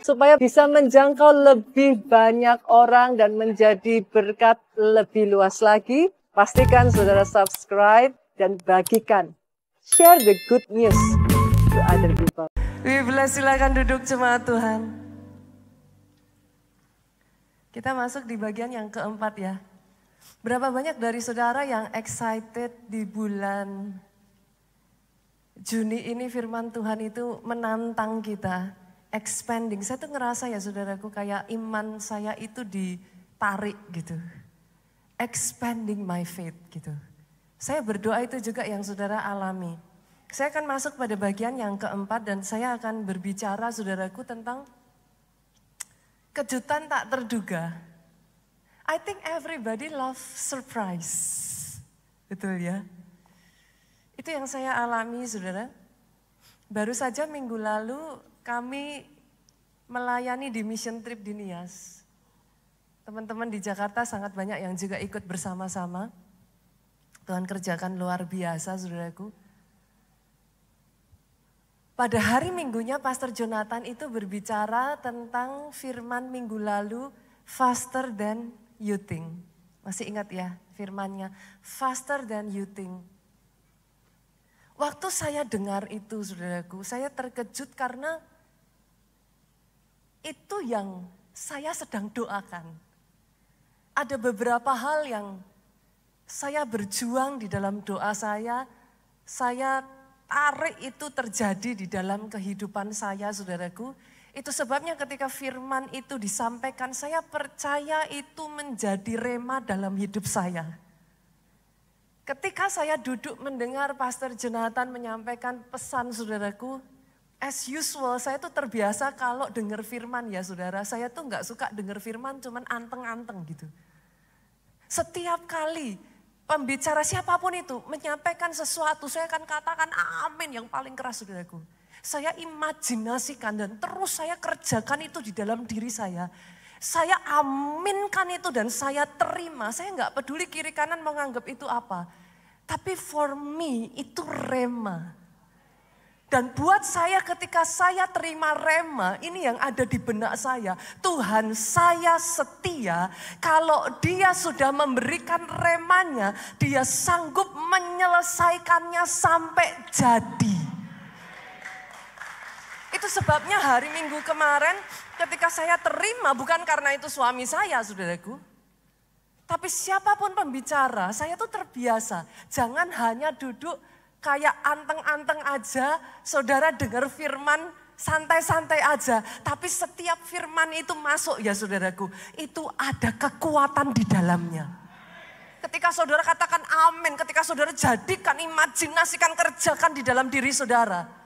supaya bisa menjangkau lebih banyak orang dan menjadi berkat lebih luas lagi. Pastikan saudara subscribe dan bagikan. Share the good news to other people. We bless, silakan duduk jemaat Tuhan. Kita masuk di bagian yang keempat ya. Berapa banyak dari saudara yang excited di bulan Juni ini firman Tuhan itu menantang kita, expanding. Saya tuh ngerasa ya saudaraku kayak iman saya itu ditarik gitu. Expanding my faith gitu. Saya berdoa itu juga yang saudara alami. Saya akan masuk pada bagian yang keempat dan saya akan berbicara saudaraku tentang kejutan tak terduga. I think everybody loves surprise. Betul ya? Itu yang saya alami saudara. Baru saja minggu lalu kami melayani di mission trip di Nias. Teman-teman di Jakarta sangat banyak yang juga ikut bersama-sama. Tuhan kerjakan luar biasa saudaraku. Pada hari minggunya Pastor Jonathan itu berbicara tentang firman minggu lalu, faster than you think. Masih ingat ya firmannya, faster than you think. Waktu saya dengar itu saudaraku, saya terkejut karena itu yang saya sedang doakan. Ada beberapa hal yang saya berjuang di dalam doa saya tarik itu terjadi di dalam kehidupan saya saudaraku. Itu sebabnya ketika firman itu disampaikan, saya percaya itu menjadi rema dalam hidup saya. Ketika saya duduk mendengar Pastor Jonathan menyampaikan pesan saudaraku, as usual saya tuh terbiasa kalau dengar firman ya saudara, saya tuh gak suka dengar firman cuman anteng-anteng gitu. Setiap kali pembicara siapapun itu menyampaikan sesuatu, saya akan katakan amin yang paling keras saudaraku. Saya imajinasikan dan terus saya kerjakan itu di dalam diri saya. Saya aminkan itu dan saya terima. Saya nggak peduli kiri kanan menganggap itu apa. Tapi for me itu rema. Dan buat saya ketika saya terima rema, ini yang ada di benak saya. Tuhan saya setia, kalau dia sudah memberikan remanya, dia sanggup menyelesaikannya sampai jadi. Itu sebabnya hari Minggu kemarin ketika saya terima, bukan karena itu suami saya saudaraku. Tapi siapapun pembicara, saya tuh terbiasa. Jangan hanya duduk kayak anteng-anteng aja, saudara dengar firman santai-santai aja. Tapi setiap firman itu masuk ya saudaraku, itu ada kekuatan di dalamnya. Ketika saudara katakan amin, ketika saudara jadikan, imajinasikan, kerjakan di dalam diri saudara.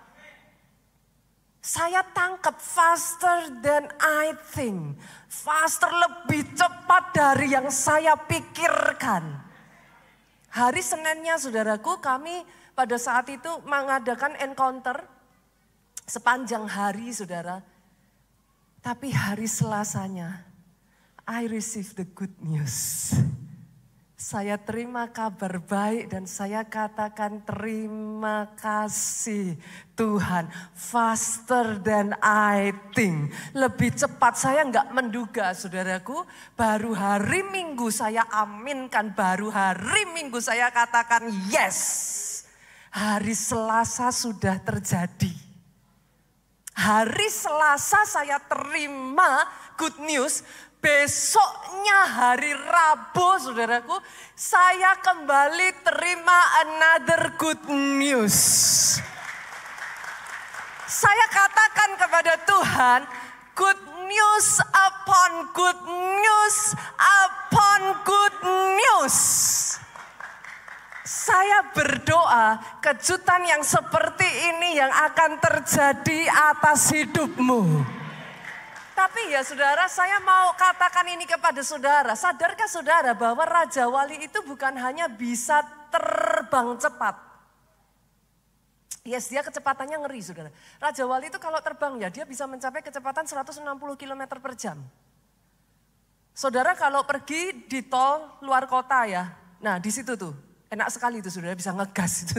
Saya tangkap faster than I think. Faster lebih cepat dari yang saya pikirkan. Hari Seninnya saudaraku kami pada saat itu mengadakan encounter sepanjang hari saudara. Tapi hari Selasanya I receive the good news. Saya terima kabar baik dan saya katakan terima kasih Tuhan. Faster than I think. Lebih cepat, saya enggak menduga saudaraku. Baru hari Minggu saya aminkan, baru hari Minggu saya katakan yes. Hari Selasa sudah terjadi. Hari Selasa saya terima good news. Besoknya hari Rabu saudaraku, saya kembali terima another good news. Saya katakan kepada Tuhan, good news upon good news upon good news. Saya berdoa kejutan yang seperti ini yang akan terjadi atas hidupmu. Tapi ya saudara, saya mau katakan ini kepada saudara. Sadarkah saudara bahwa Raja Wali itu bukan hanya bisa terbang cepat. Yes, dia kecepatannya ngeri saudara. Raja Wali itu kalau terbang ya dia bisa mencapai kecepatan 160 km per jam. Saudara kalau pergi di tol luar kota ya, nah di situ tuh enak sekali itu saudara bisa ngegas itu.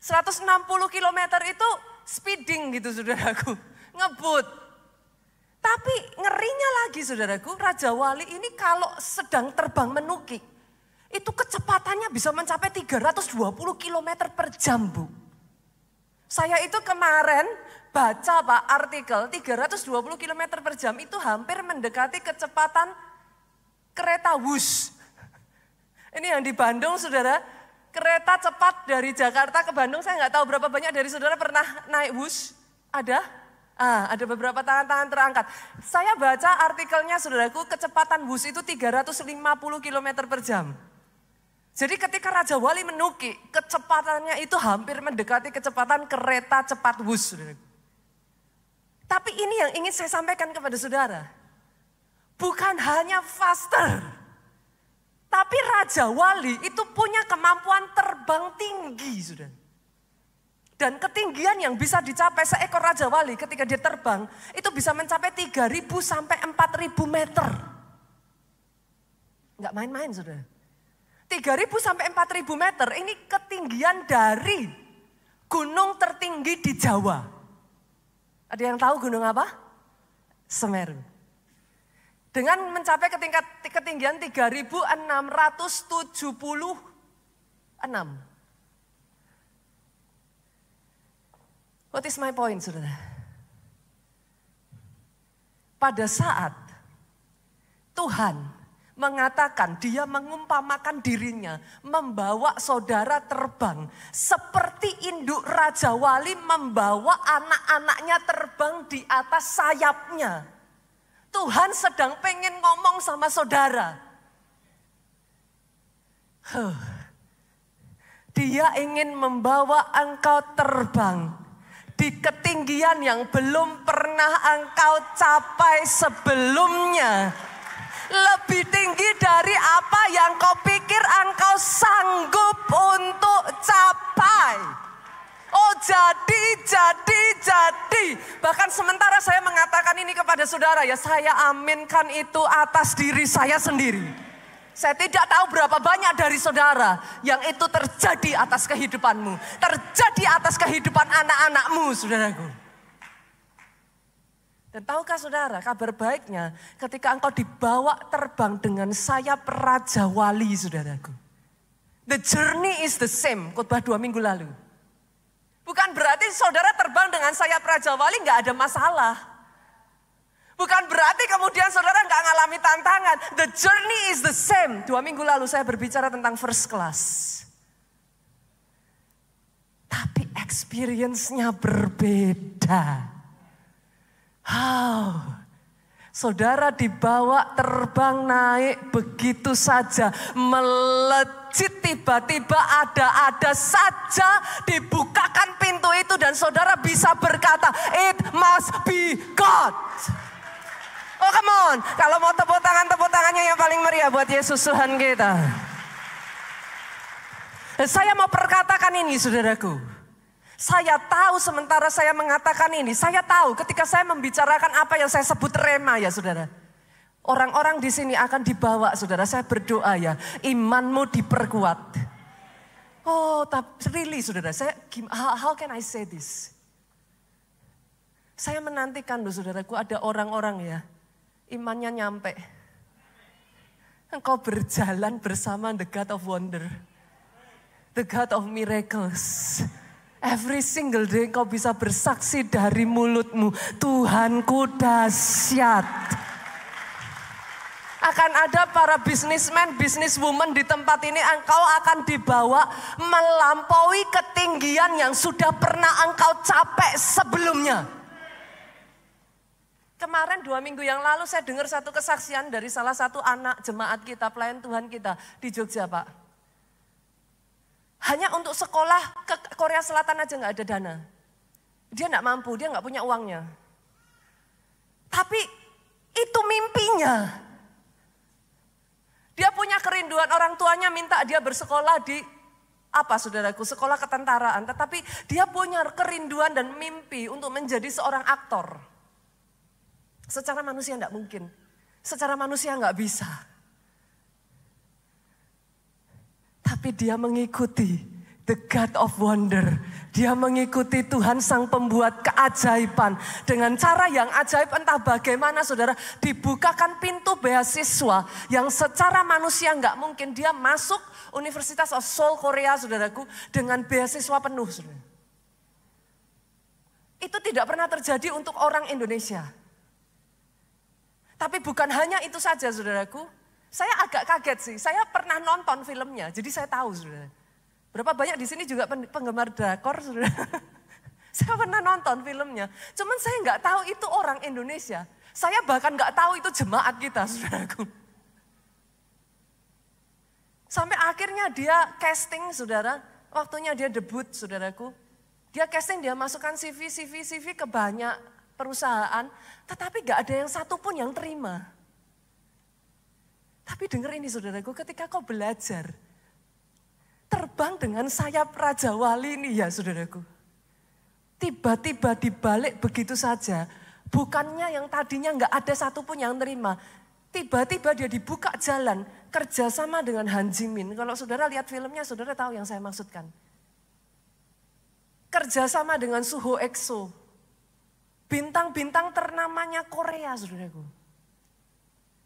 160 km itu speeding gitu saudaraku, ngebut. Tapi ngerinya lagi saudaraku, Raja Wali ini kalau sedang terbang menukik, itu kecepatannya bisa mencapai 320 km per jam, Bu. Saya itu kemarin baca Pak artikel 320 km per jam itu hampir mendekati kecepatan kereta Wush. Ini yang di Bandung saudara, kereta cepat dari Jakarta ke Bandung, saya nggak tahu berapa banyak dari saudara pernah naik Wush? Ada? Ada beberapa tangan-tangan terangkat. Saya baca artikelnya saudaraku, kecepatan Wush itu 350 km per jam. Jadi ketika Raja Wali menukik, kecepatannya itu hampir mendekati kecepatan kereta cepat Wush. Tapi ini yang ingin saya sampaikan kepada saudara. Bukan hanya faster, tapi Raja Wali itu punya kemampuan terbang tinggi, saudara. Dan ketinggian yang bisa dicapai seekor Raja Wali ketika dia terbang, itu bisa mencapai 3.000 sampai 4.000 meter. Enggak main-main, saudara. 3.000 sampai 4.000 meter ini ketinggian dari gunung tertinggi di Jawa. Ada yang tahu gunung apa? Semeru. Dengan mencapai ketinggian 3.676. What is my point, saudara? Pada saat Tuhan mengatakan dia mengumpamakan dirinya membawa saudara terbang seperti induk Raja Wali membawa anak-anaknya terbang di atas sayapnya. Tuhan sedang pengen ngomong sama saudara. Dia ingin membawa engkau terbang di ketinggian yang belum pernah engkau capai sebelumnya. Lebih tinggi dari apa yang kau pikir engkau sanggup untuk capai. Oh jadi. Bahkan sementara saya mengatakan ini kepada saudara ya, saya aminkan itu atas diri saya sendiri. Saya tidak tahu berapa banyak dari saudara yang itu terjadi atas kehidupanmu. Terjadi atas kehidupan anak-anakmu, saudaraku. Dan tahukah saudara, kabar baiknya ketika engkau dibawa terbang dengan sayap Raja Wali, saudaraku. The journey is the same, khotbah 2 minggu lalu. Bukan berarti saudara terbang dengan sayap Raja Wali gak ada masalah. Bukan berarti kemudian saudara gak ngalami tantangan. The journey is the same. 2 minggu lalu saya berbicara tentang first class. Tapi experience-nya berbeda. Saudara dibawa terbang naik begitu saja, melejit tiba-tiba ada saja dibukakan pintu itu dan saudara bisa berkata, it must be God. Oh come on, kalau mau tepuk tangannya yang paling meriah buat Yesus Tuhan kita. Saya mau perkatakan ini saudaraku. Saya tahu sementara saya mengatakan ini, saya tahu ketika saya membicarakan apa yang saya sebut rema ya saudara. Orang-orang di sini akan dibawa saudara, saya berdoa ya, imanmu diperkuat. Oh, tapi really saudara, how can I say this? Saya menantikan loh saudaraku, ada orang-orang ya, imannya nyampe. Engkau berjalan bersama the God of wonder, the God of miracles. Every single day kau bisa bersaksi dari mulutmu, Tuhanku dahsyat. Akan ada para businessman, businesswoman di tempat ini, engkau akan dibawa melampaui ketinggian yang sudah pernah engkau capai sebelumnya. Kemarin 2 minggu yang lalu saya dengar satu kesaksian dari salah satu anak jemaat kita, pelayan Tuhan kita di Jogja Pak. Hanya untuk sekolah ke Korea Selatan aja gak ada dana. Dia gak mampu, dia gak punya uangnya. Tapi itu mimpinya. Dia punya kerinduan, orang tuanya minta dia bersekolah di saudaraku, sekolah ketentaraan. Tetapi dia punya kerinduan dan mimpi untuk menjadi seorang aktor. Secara manusia gak mungkin, secara manusia gak bisa. Tapi dia mengikuti The God of Wonder. Dia mengikuti Tuhan sang pembuat keajaiban. Dengan cara yang ajaib entah bagaimana saudara. Dibukakan pintu beasiswa yang secara manusia nggak mungkin. Dia masuk Universitas of Seoul Korea saudaraku. Dengan beasiswa penuh saudara. Itu tidak pernah terjadi untuk orang Indonesia. Tapi bukan hanya itu saja saudaraku. Saya agak kaget sih. Saya pernah nonton filmnya. Jadi saya tahu saudara. Berapa banyak di sini juga penggemar drakor, saudara? Saya pernah nonton filmnya. Cuman saya nggak tahu itu orang Indonesia. Saya bahkan nggak tahu itu jemaat kita, saudaraku. Sampai akhirnya dia casting, saudara. Waktunya dia debut, saudaraku. Dia casting, dia masukkan CV ke banyak perusahaan. Tetapi nggak ada yang satu pun yang terima. Tapi dengar ini, saudaraku, ketika kau belajar terbang dengan sayap Raja Wali ini ya saudaraku. Tiba-tiba dibalik begitu saja. Bukannya yang tadinya nggak ada satupun yang terima. Tiba-tiba dia dibuka jalan kerjasama dengan Han Jimin. Kalau saudara lihat filmnya saudara tahu yang saya maksudkan. Kerjasama dengan Suho EXO. Bintang-bintang ternamanya Korea saudaraku.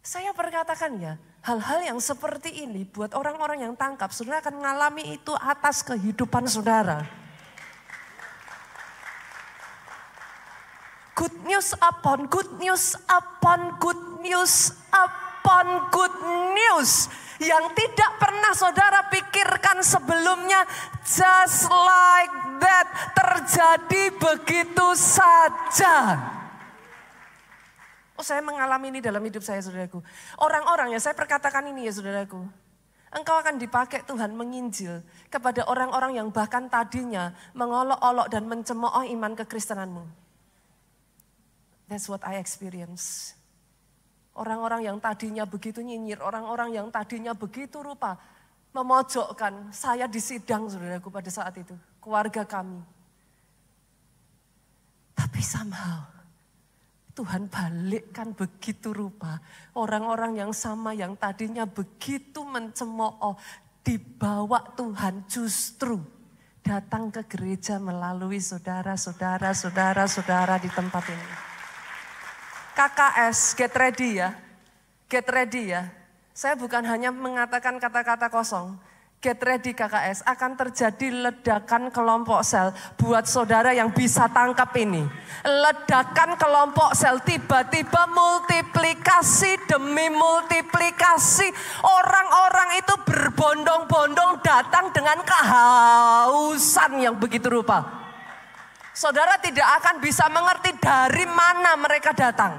Saya perkatakan ya, hal-hal yang seperti ini buat orang-orang yang tangkap, saudara akan mengalami itu atas kehidupan saudara. Good news upon good news upon good news upon good news. Yang tidak pernah saudara pikirkan sebelumnya, just like that, terjadi begitu saja. Oh saya mengalami ini dalam hidup saya saudaraku. Orang-orang ya saya perkatakan ini ya saudaraku. Engkau akan dipakai Tuhan menginjil kepada orang-orang yang bahkan tadinya mengolok-olok dan mencemooh iman kekristenanmu. That's what I experience. Orang-orang yang tadinya begitu nyinyir, orang-orang yang tadinya begitu rupa memojokkan saya di sidang saudaraku pada saat itu. Keluarga kami. Tapi somehow Tuhan balikkan begitu rupa. Orang-orang yang sama yang tadinya begitu mencemooh. Dibawa Tuhan justru datang ke gereja melalui saudara-saudara di tempat ini. KKS, get ready ya. Get ready ya. Saya bukan hanya mengatakan kata-kata kosong. Get ready KKS, akan terjadi ledakan kelompok sel buat saudara yang bisa tangkap ini. Ledakan kelompok sel tiba-tiba multiplikasi demi multiplikasi. Orang-orang itu berbondong-bondong datang dengan kehausan yang begitu rupa. Saudara tidak akan bisa mengerti dari mana mereka datang.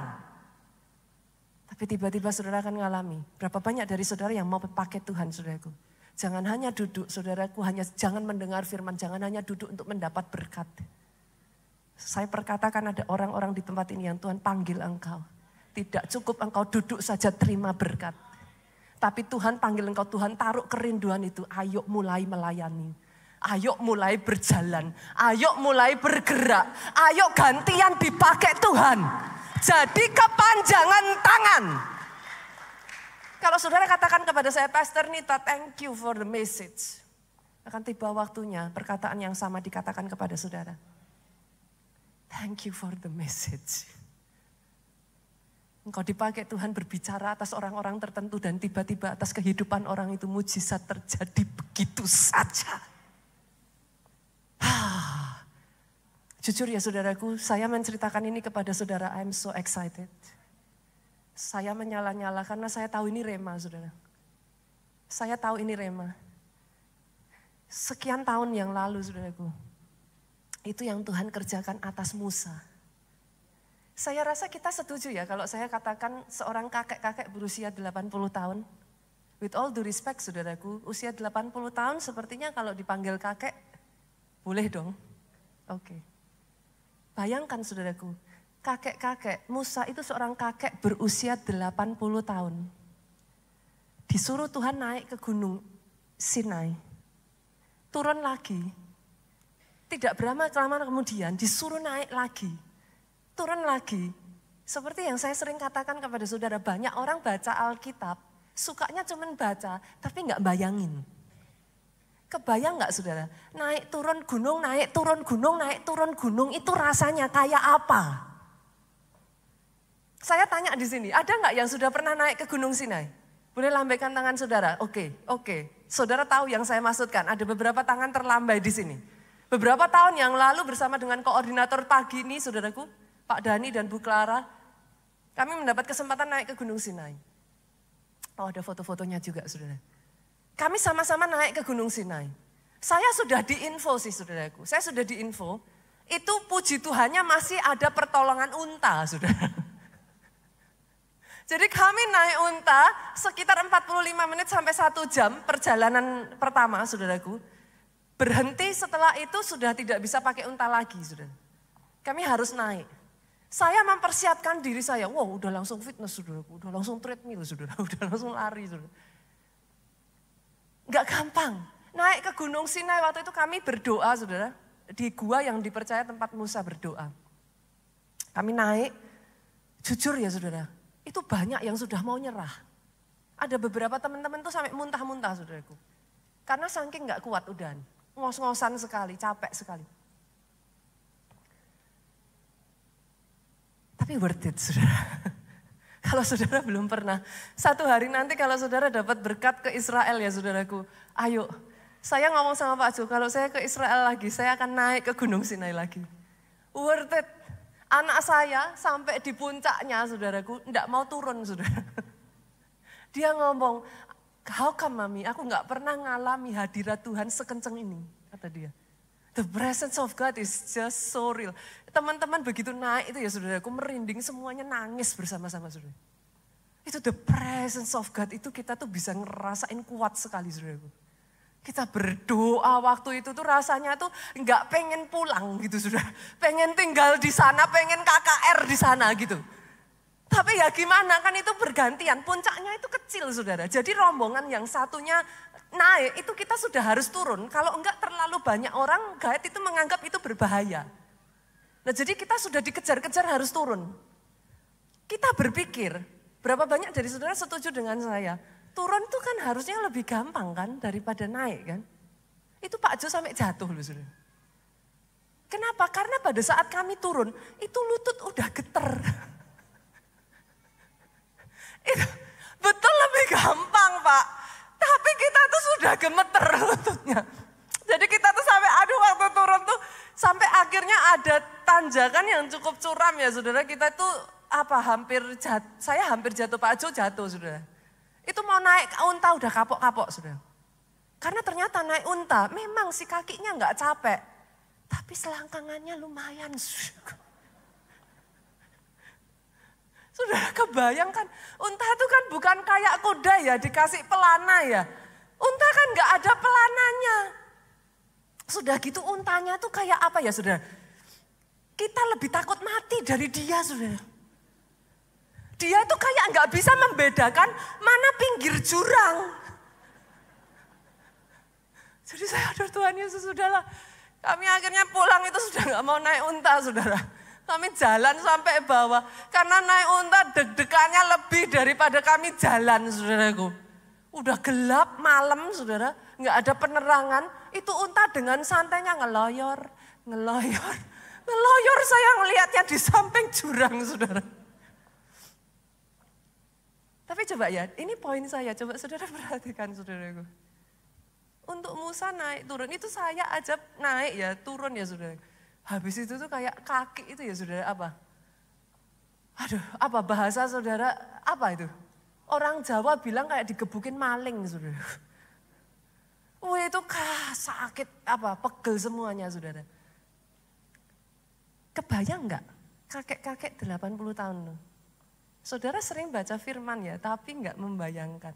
Tapi tiba-tiba saudara akan mengalami. Berapa banyak dari saudara yang mau pakai Tuhan saudaraku. Jangan hanya duduk, saudaraku, jangan mendengar firman, jangan hanya duduk untuk mendapat berkat. Saya perkatakan ada orang-orang di tempat ini yang Tuhan panggil engkau. Tidak cukup engkau duduk saja terima berkat. Tapi Tuhan panggil engkau, Tuhan taruh kerinduan itu, ayo mulai melayani. Ayo mulai berjalan, ayo mulai bergerak, ayo gantian dipakai Tuhan. Jadi kepanjangan tangan. Kalau saudara katakan kepada saya, Pastor Nita, thank you for the message. Akan tiba waktunya perkataan yang sama dikatakan kepada saudara. Thank you for the message. Engkau dipakai Tuhan berbicara atas orang-orang tertentu dan tiba-tiba atas kehidupan orang itu mujizat terjadi begitu saja. Jujur ya saudaraku, saya menceritakan ini kepada saudara, I'm so excited. Saya menyala-nyala karena saya tahu ini rema, saudara. Saya tahu ini rema. Sekian tahun yang lalu, saudaraku. Itu yang Tuhan kerjakan atas Musa. Saya rasa kita setuju ya kalau saya katakan seorang kakek-kakek berusia 80 tahun. With all due respect, saudaraku, usia 80 tahun sepertinya kalau dipanggil kakek, boleh dong. Oke. Bayangkan, saudaraku. Kakek-kakek, Musa itu seorang kakek berusia 80 tahun. Disuruh Tuhan naik ke gunung Sinai. Turun lagi. Tidak berapa lama kemudian disuruh naik lagi. Turun lagi. Seperti yang saya sering katakan kepada saudara, banyak orang baca Alkitab. Sukanya cuma baca, tapi nggak bayangin. Kebayang nggak saudara? Naik turun gunung, naik turun gunung, naik turun gunung itu rasanya kayak apa? Saya tanya di sini, ada nggak yang sudah pernah naik ke Gunung Sinai? Boleh lambaikan tangan saudara? Oke. Saudara tahu yang saya maksudkan, ada beberapa tangan terlambai di sini. Beberapa tahun yang lalu bersama dengan koordinator pagi ini, saudaraku, Pak Dani dan Bu Clara, kami mendapat kesempatan naik ke Gunung Sinai. Oh, ada foto-fotonya juga, saudara. Kami sama-sama naik ke Gunung Sinai. Saya sudah diinfo sih, saudaraku. Saya sudah diinfo, itu puji Tuhannya masih ada pertolongan unta, saudara. Jadi kami naik unta sekitar 45 menit sampai 1 jam perjalanan pertama, saudaraku. Berhenti setelah itu sudah tidak bisa pakai unta lagi, saudara. Kami harus naik. Saya mempersiapkan diri saya, wow udah langsung fitness, saudaraku. Udah langsung treadmill, saudara. Udah langsung lari, saudara. Gak gampang. Naik ke Gunung Sinai waktu itu kami berdoa, saudara. Di gua yang dipercaya tempat Musa berdoa. Kami naik, jujur ya saudara, itu banyak yang sudah mau nyerah. Ada beberapa teman-teman tuh sampai muntah-muntah, saudaraku. Karena saking gak kuat udah, ngos-ngosan sekali, capek sekali. Tapi worth it, saudara. Kalau saudara belum pernah, satu hari nanti kalau saudara dapat berkat ke Israel ya saudaraku, ayo. Saya ngomong sama Pak Jo, kalau saya ke Israel lagi, saya akan naik ke Gunung Sinai lagi. Worth it. Anak saya sampai di puncaknya saudaraku, enggak mau turun saudara. Dia ngomong, how come mami, aku enggak pernah ngalami hadirat Tuhan sekenceng ini, kata dia. The presence of God is just so real. Teman-teman begitu naik itu ya saudaraku, merinding semuanya nangis bersama-sama saudara. Itu the presence of God, itu kita tuh bisa ngerasain kuat sekali saudaraku. Kita berdoa waktu itu tuh rasanya tuh nggak pengen pulang gitu saudara. Pengen tinggal di sana, pengen KKR di sana gitu. Tapi ya gimana kan itu bergantian, puncaknya itu kecil saudara. Jadi rombongan yang satunya naik itu kita sudah harus turun. Kalau enggak terlalu banyak orang, guide itu menganggap itu berbahaya. Nah jadi kita sudah dikejar-kejar harus turun. Kita berpikir, berapa banyak dari saudara setuju dengan saya? Turun tuh kan harusnya lebih gampang kan daripada naik kan. Itu Pak Jo sampai jatuh loh saudara. Kenapa? Karena pada saat kami turun, itu lutut udah geter. Itu betul lebih gampang Pak. Tapi kita tuh sudah gemeter lututnya. Jadi kita tuh sampai aduh waktu turun tuh sampai akhirnya ada tanjakan yang cukup curam ya saudara. Kita tuh saya hampir jatuh, Pak Jo jatuh saudara. Itu mau naik unta udah kapok-kapok saudara. Karena ternyata naik unta memang si kakinya nggak capek. Tapi selangkangannya lumayan saudara. Saudara kebayangkan, unta itu kan bukan kayak kuda ya, dikasih pelana ya. Unta kan gak ada pelananya. Sudah gitu untanya tuh kayak apa ya saudara? Kita lebih takut mati dari dia saudara. Dia tuh kayak gak bisa membedakan mana pinggir jurang. Jadi saya aduh Tuhan Yesus sudahlah. Kami akhirnya pulang itu sudah gak mau naik unta saudara. Kami jalan sampai bawah, karena naik unta deg-degannya lebih daripada kami jalan saudaraku. Udah gelap malam saudara, nggak ada penerangan, itu unta dengan santainya ngeloyor saya ngelihatnya di samping jurang saudara. Tapi coba ya, ini poin saya, coba saudara perhatikan saudaraku. Untuk Musa naik turun, itu saya aja naik ya, turun ya saudara. Habis itu tuh kayak kaki itu ya saudara apa? Aduh apa bahasa saudara apa itu? Orang Jawa bilang kayak digebukin maling saudara. Wah itu sakit pegel semuanya saudara. Kebayang nggak kakek-kakek 80 tahun loh. Saudara sering baca firman ya tapi nggak membayangkan.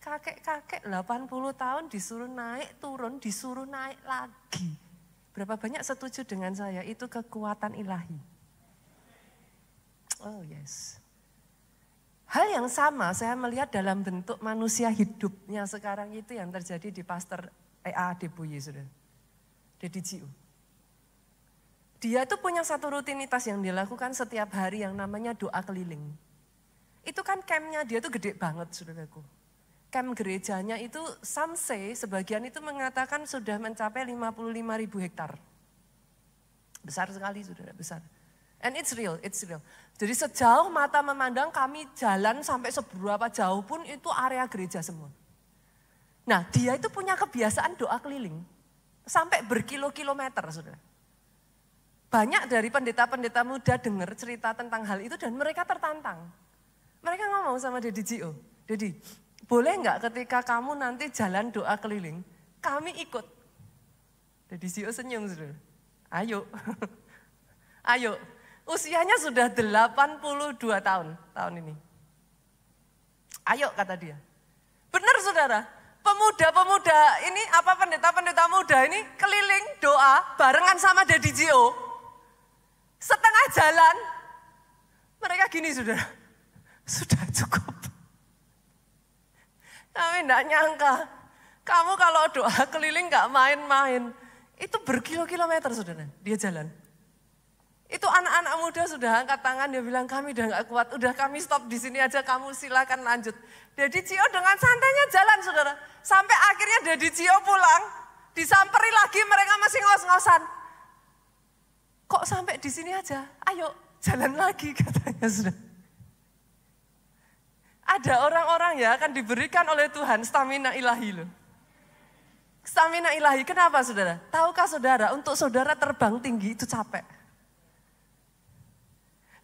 Kakek-kakek 80 tahun disuruh naik turun disuruh naik lagi. Berapa banyak setuju dengan saya, itu kekuatan ilahi. Oh yes. Hal yang sama saya melihat dalam bentuk manusia hidupnya sekarang itu yang terjadi di Pastor E.A. Adeboye, saudara. Deddy Jiu. Dia itu punya satu rutinitas yang dilakukan setiap hari yang namanya doa keliling. Itu kan campnya dia tuh gede banget, saudaraku. camp gerejanya itu some say, sebagian itu mengatakan sudah mencapai 55.000 hektar. Besar sekali saudara, besar. And it's real, it's real. Jadi sejauh mata memandang kami jalan sampai seberapa jauh pun itu area gereja semua. Nah dia itu punya kebiasaan doa keliling. Sampai berkilo-kilometer saudara. Banyak dari pendeta-pendeta muda dengar cerita tentang hal itu dan mereka tertantang. Mereka ngomong sama Daddy Gio, Daddy, boleh nggak ketika kamu nanti jalan doa keliling, kami ikut. Daddy Gio senyum saudara. Ayo, ayo. Usianya sudah 82 tahun ini. Ayo kata dia. Benar saudara, pemuda-pemuda ini, pendeta-pendeta muda ini keliling doa barengan sama Daddy Gio. Setengah jalan, mereka gini saudara, sudah cukup. Kami enggak nyangka, kamu kalau doa keliling enggak main-main. Itu berkilo-kilometer saudara, dia jalan. Itu anak-anak muda sudah angkat tangan, dia bilang kami udah enggak kuat, udah kami stop di sini aja, kamu silakan lanjut. Daddy Gio dengan santainya jalan saudara. Sampai akhirnya Daddy Gio pulang, disamperi lagi mereka masih ngos-ngosan. Kok sampai di sini aja? Ayo jalan lagi katanya sudah. Ada orang-orang ya akan diberikan oleh Tuhan stamina ilahi loh. Stamina ilahi, kenapa saudara? Tahukah saudara, untuk saudara terbang tinggi itu capek.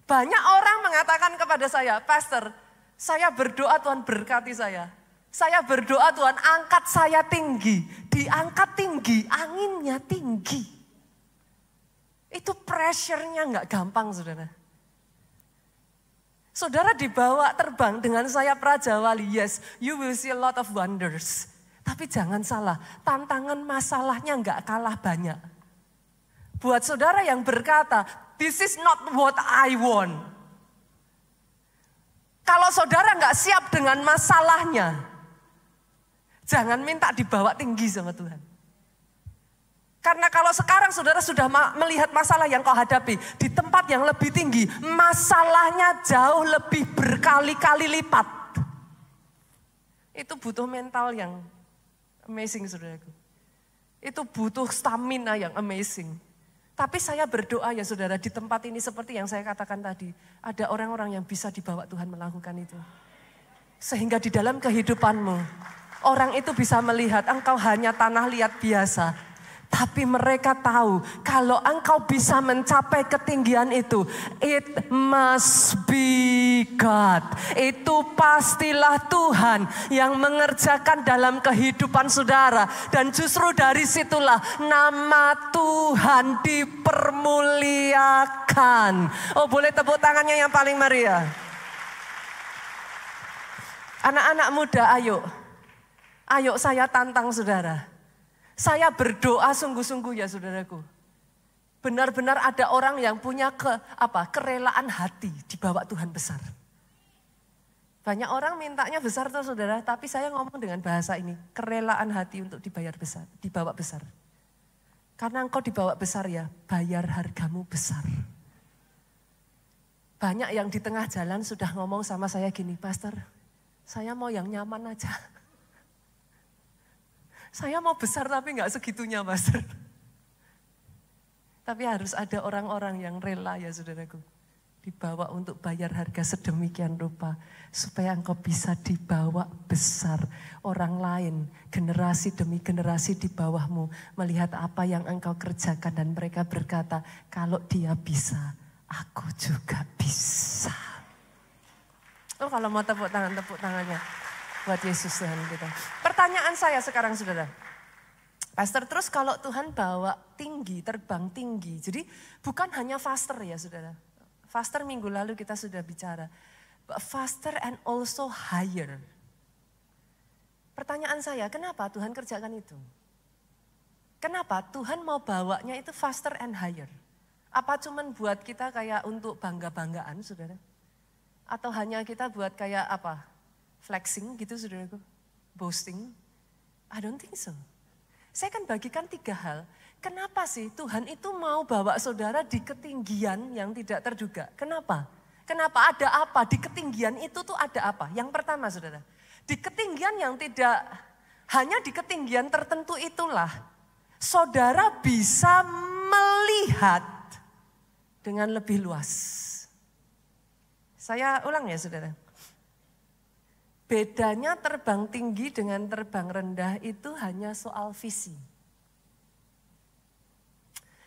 Banyak orang mengatakan kepada saya, Pastor, saya berdoa Tuhan berkati saya. Saya berdoa Tuhan angkat saya tinggi. Diangkat tinggi, anginnya tinggi. Itu pressure-nya enggak gampang saudara. Saudara dibawa terbang dengan sayap Raja Wali, yes, you will see a lot of wonders. Tapi jangan salah, tantangan masalahnya enggak kalah banyak. Buat saudara yang berkata, this is not what I want. Kalau saudara enggak siap dengan masalahnya, jangan minta dibawa tinggi sama Tuhan. Karena kalau sekarang saudara sudah melihat masalah yang kau hadapi di tempat yang lebih tinggi, masalahnya jauh lebih berkali-kali lipat. Itu butuh mental yang amazing saudaraku. Itu butuh stamina yang amazing. Tapi saya berdoa ya saudara, di tempat ini seperti yang saya katakan tadi, ada orang-orang yang bisa dibawa Tuhan melakukan itu. Sehingga di dalam kehidupanmu, orang itu bisa melihat engkau hanya tanah liat biasa. Tapi mereka tahu kalau engkau bisa mencapai ketinggian itu, it must be God. Itu pastilah Tuhan yang mengerjakan dalam kehidupan saudara. Dan justru dari situlah nama Tuhan dipermuliakan. Oh boleh tepuk tangannya yang paling meriah. Anak-anak muda ayo. Ayo saya tantang saudara. Saya berdoa sungguh-sungguh ya saudaraku. Benar-benar ada orang yang punya kerelaan hati dibawa Tuhan besar. Banyak orang mintanya besar tuh saudara, tapi saya ngomong dengan bahasa ini, kerelaan hati untuk dibayar besar, dibawa besar. Karena engkau dibawa besar ya, bayar hargamu besar. Banyak yang di tengah jalan sudah ngomong sama saya gini, Pastor, saya mau yang nyaman aja. Saya mau besar tapi enggak segitunya, Pastor. Tapi harus ada orang-orang yang rela ya saudaraku. Dibawa untuk bayar harga sedemikian rupa. Supaya engkau bisa dibawa besar. Orang lain, generasi demi generasi di bawahmu. Melihat apa yang engkau kerjakan dan mereka berkata, kalau dia bisa, aku juga bisa. Oh kalau mau tepuk tangannya. Buat Yesus Tuhan kita. Pertanyaan saya sekarang saudara. Pastor, terus kalau Tuhan bawa tinggi, terbang tinggi. Jadi bukan hanya faster ya saudara. Faster minggu lalu kita sudah bicara. But faster and also higher. Pertanyaan saya, kenapa Tuhan kerjakan itu? Kenapa Tuhan mau bawanya itu faster and higher? Apa cuman buat kita kayak untuk bangga-banggaan saudara? Atau hanya kita buat kayak apa? Flexing gitu saudaraku, boasting. I don't think so. Saya akan bagikan 3 hal. Kenapa sih Tuhan itu mau bawa saudara di ketinggian yang tidak terduga? Kenapa? Kenapa ada apa? Di ketinggian itu tuh ada apa? Yang pertama saudara, Di ketinggian yang tidak, hanya di ketinggian tertentu itulah saudara bisa melihat dengan lebih luas. Saya ulang ya saudara. Bedanya terbang tinggi dengan terbang rendah itu hanya soal visi.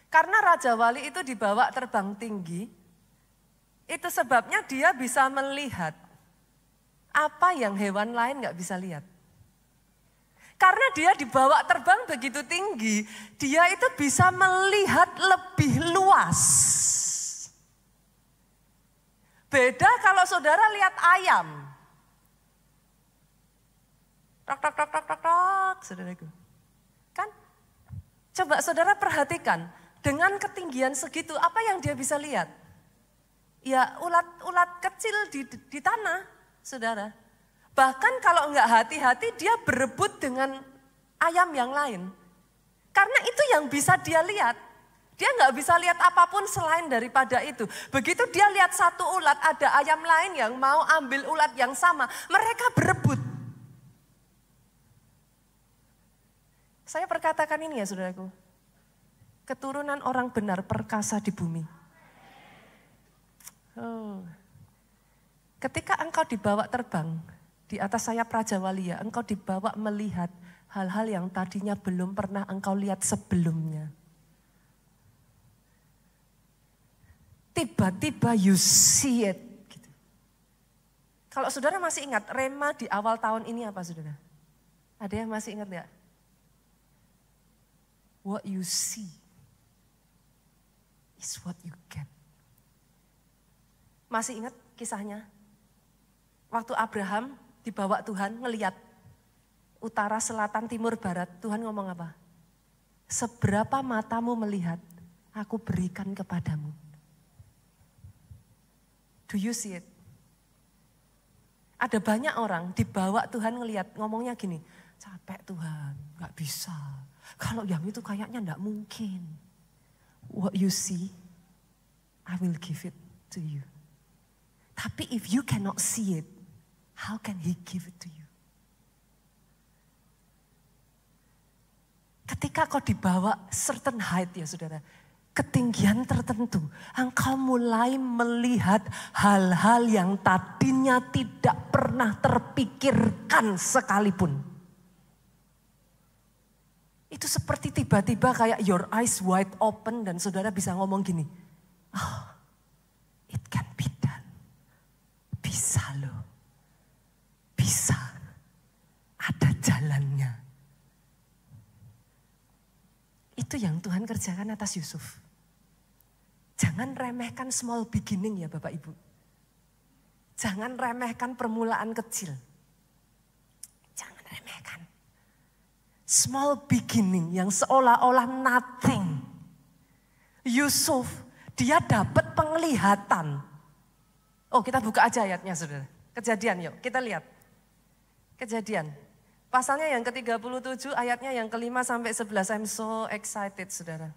Karena Raja Wali itu dibawa terbang tinggi, itu sebabnya dia bisa melihat apa yang hewan lain gak bisa lihat. Karena dia dibawa terbang begitu tinggi, dia itu bisa melihat lebih luas. Beda kalau saudara lihat ayam. Tok, tok, tok, tok, tok, tok, saudaraku. Kan? Coba saudara perhatikan, dengan ketinggian segitu, apa yang dia bisa lihat? Ya ulat-ulat kecil di tanah, saudara. Bahkan kalau enggak hati-hati, dia berebut dengan ayam yang lain. Karena itu yang bisa dia lihat. Dia enggak bisa lihat apapun selain daripada itu. Begitu dia lihat satu ulat, ada ayam lain yang mau ambil ulat yang sama. Mereka berebut. Saya perkatakan ini ya saudaraku. Keturunan orang benar perkasa di bumi. Oh. Ketika engkau dibawa terbang di atas sayap Raja Walia, engkau dibawa melihat hal-hal yang tadinya belum pernah engkau lihat sebelumnya. Tiba-tiba you see it. Gitu. Kalau saudara masih ingat, Rema di awal tahun ini apa saudara? Ada yang masih ingat gak? What you see is what you get. Masih ingat kisahnya? Waktu Abraham dibawa Tuhan ngeliat utara, selatan, timur, barat. Tuhan ngomong apa? Seberapa matamu melihat, aku berikan kepadamu. Do you see it? Ada banyak orang dibawa Tuhan ngeliat, ngomongnya gini, capek Tuhan, gak bisa. Kalau yang itu kayaknya gak mungkin. What you see, I will give it to you. Tapi if you cannot see it, how can he give it to you? Ketika kau dibawa certain height ya saudara, ketinggian tertentu, engkau mulai melihat hal-hal yang tadinya tidak pernah terpikirkan sekalipun. Itu seperti tiba-tiba kayak your eyes wide open dan saudara bisa ngomong gini, oh, it can be done. Bisa loh, bisa, ada jalannya. Itu yang Tuhan kerjakan atas Yusuf. Jangan remehkan small beginning ya Bapak Ibu. Jangan remehkan permulaan kecil. Jangan remehkan. Small beginning yang seolah-olah nothing. Yusuf, dia dapat penglihatan. Oh kita buka aja ayatnya saudara. Kejadian yuk kita lihat. Kejadian. Pasalnya yang ke-37 ayatnya yang ke-5 sampai 11. I'm so excited saudara.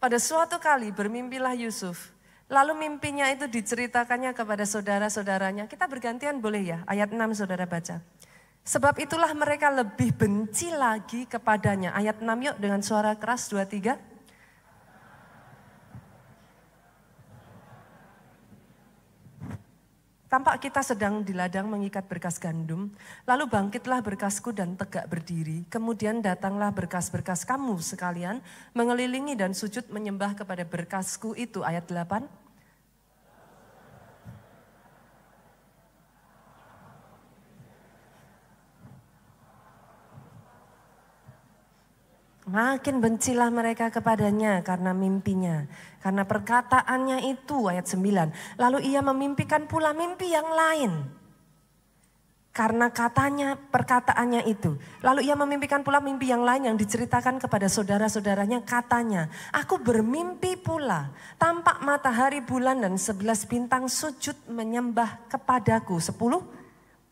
Pada suatu kali bermimpilah Yusuf. Lalu mimpinya itu diceritakannya kepada saudara-saudaranya. Kita bergantian boleh ya, ayat 6 saudara baca. Sebab itulah mereka lebih benci lagi kepadanya. Ayat 6 yuk dengan suara keras 2, 3. Tampak kita sedang di ladang mengikat berkas gandum. Lalu bangkitlah berkasku dan tegak berdiri. Kemudian datanglah berkas-berkas kamu sekalian. Mengelilingi dan sujud menyembah kepada berkasku itu. Ayat 8. Makin bencilah mereka kepadanya karena mimpinya. Karena perkataannya itu, ayat 9. Lalu ia memimpikan pula mimpi yang lain. Karena perkataannya itu. Lalu ia memimpikan pula mimpi yang lain yang diceritakan kepada saudara-saudaranya. Katanya, aku bermimpi pula. Tampak matahari, bulan dan 11 bintang sujud menyembah kepadaku. 10.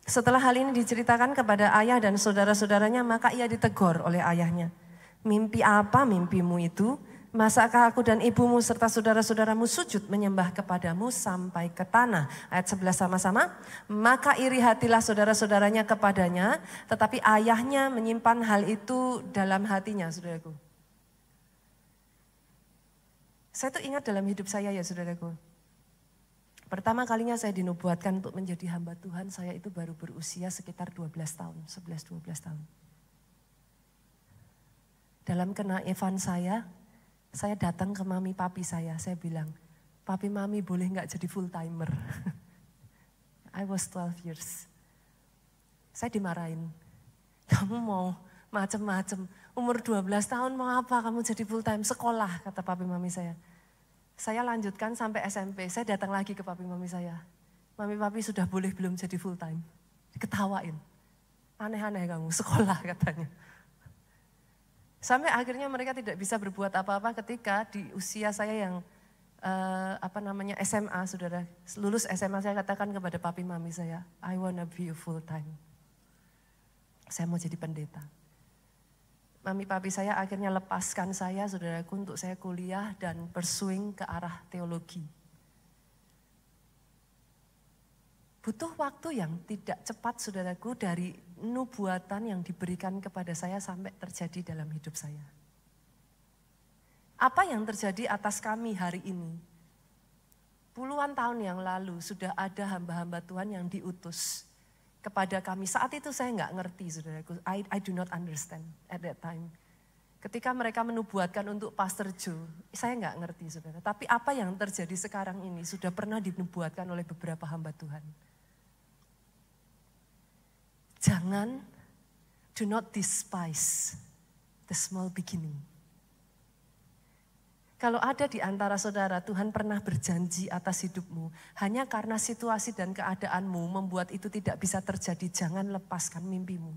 Setelah hal ini diceritakan kepada ayah dan saudara-saudaranya, maka ia ditegur oleh ayahnya. Mimpi apa mimpimu itu? Masakah aku dan ibumu serta saudara-saudaramu sujud menyembah kepadamu sampai ke tanah. Ayat 11 sama-sama. Maka iri hatilah saudara-saudaranya kepadanya, tetapi ayahnya menyimpan hal itu dalam hatinya, saudaraku. Saya tuh ingat dalam hidup saya ya saudaraku. Pertama kalinya saya dinubuatkan untuk menjadi hamba Tuhan, saya itu baru berusia sekitar 12 tahun, 11-12 tahun. Dalam kenaifan saya datang ke mami papi saya bilang, papi mami boleh gak jadi full timer? I was 12 years. Saya dimarahin, kamu mau macem-macem, umur 12 tahun mau apa kamu jadi full time? Sekolah, kata papi mami saya. Saya lanjutkan sampai SMP, saya datang lagi ke papi mami saya. Mami papi sudah boleh belum jadi full time? Diketawain, aneh-aneh kamu, sekolah katanya. Sampai akhirnya mereka tidak bisa berbuat apa-apa ketika di usia saya yang SMA, saudara. Lulus SMA saya katakan kepada papi mami saya, I wanna be a full time. Saya mau jadi pendeta. Mami papi saya akhirnya lepaskan saya, saudaraku, untuk saya kuliah dan pursuing ke arah teologi. Butuh waktu yang tidak cepat, saudaraku, dari nubuatan yang diberikan kepada saya sampai terjadi dalam hidup saya. Apa yang terjadi atas kami hari ini? Puluhan tahun yang lalu sudah ada hamba-hamba Tuhan yang diutus kepada kami. Saat itu saya nggak ngerti, saudaraku. I do not understand at that time. Ketika mereka menubuatkan untuk Pastor Joe, saya nggak ngerti, saudara. Tapi apa yang terjadi sekarang ini sudah pernah dinubuatkan oleh beberapa hamba Tuhan. Jangan, do not despise the small beginning. Kalau ada di antara saudara, Tuhan pernah berjanji atas hidupmu, hanya karena situasi dan keadaanmu membuat itu tidak bisa terjadi, jangan lepaskan mimpimu.